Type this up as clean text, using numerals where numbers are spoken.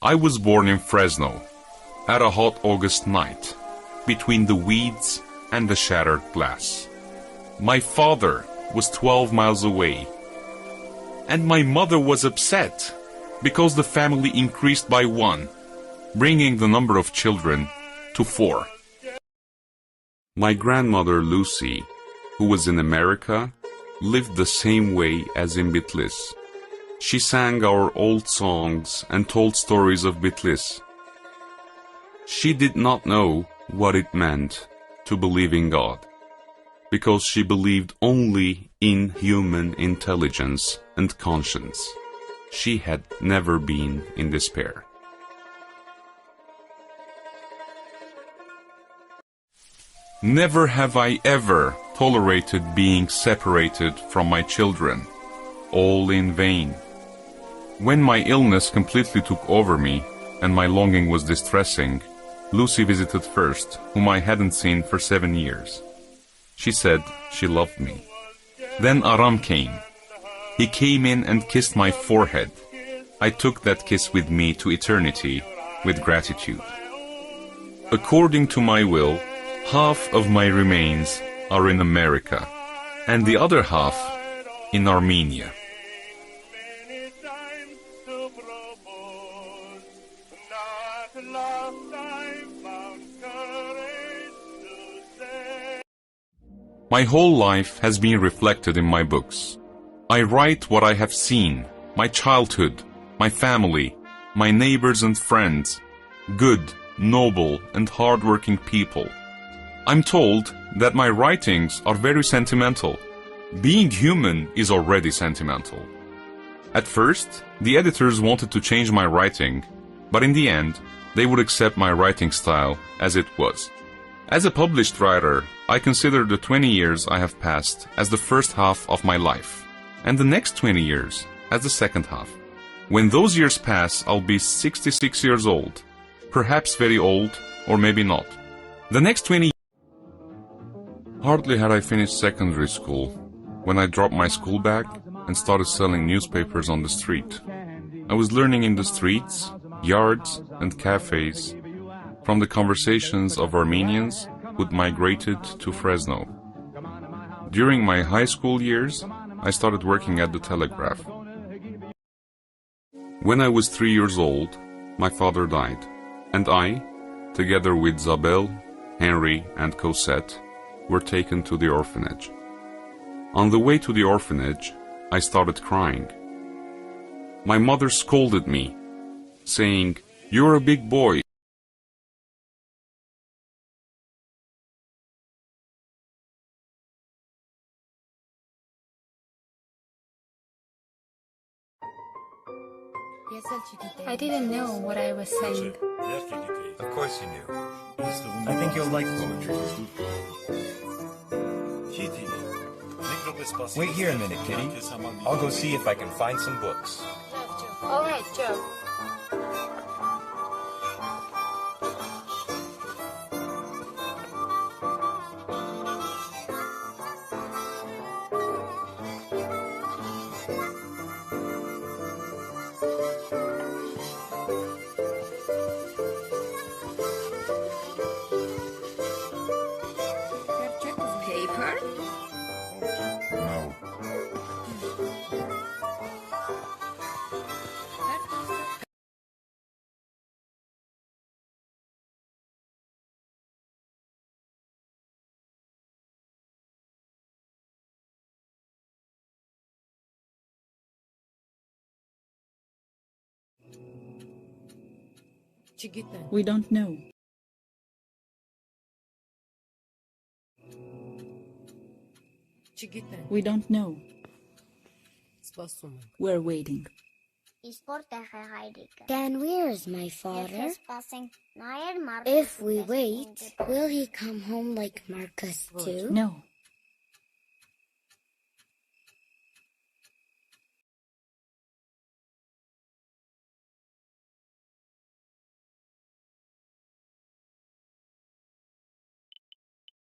I was born in Fresno, at a hot August night, between the weeds and the shattered glass. My father was 12 miles away, and my mother was upset because the family increased by one, bringing the number of children to 4. My grandmother Lucy, who was in America, lived the same way as in Bitlis. She sang our old songs and told stories of Bitlis. She did not know what it meant to believe in God, because she believed only in human intelligence and conscience. She had never been in despair. Never have I ever tolerated being separated from my children, all in vain. When my illness completely took over me and my longing was distressing, Lucy visited first, whom I hadn't seen for 7 years. She said she loved me. Then Aram came. He came in and kissed my forehead. I took that kiss with me to eternity with gratitude. According to my will, half of my remains are in America, and the other half in Armenia. My whole life has been reflected in my books. I write what I have seen, my childhood, my family, my neighbors and friends, good, noble, and hard-working people. I'm told that my writings are very sentimental. Being human is already sentimental. At first, the editors wanted to change my writing, but in the end, they would accept my writing style as it was. As a published writer, I consider the 20 years I have passed as the first half of my life, and the next 20 years as the second half. When those years pass, I'll be 66 years old, perhaps very old, or maybe not. The next 20 Hardly had I finished secondary school when I dropped my school bag and started selling newspapers on the street. I was learning in the streets, yards, and cafes from the conversations of Armenians who'd migrated to Fresno. During my high school years, I started working at the telegraph. When I was 3 years old, my father died, and I, together with Zabel, Henry, and Cosette, were taken to the orphanage. On the way to the orphanage, I started crying. My mother scolded me, saying, "You're a big boy." I didn't know what I was saying. Of course you knew. I think you'll like poetry. Wait here a minute, Kitty. I'll go see if I can find some books. All right, Joe. Paper? No. We don't know. We don't know. We're waiting. Then where's my father? If we wait, will he come home like Marcus too? No.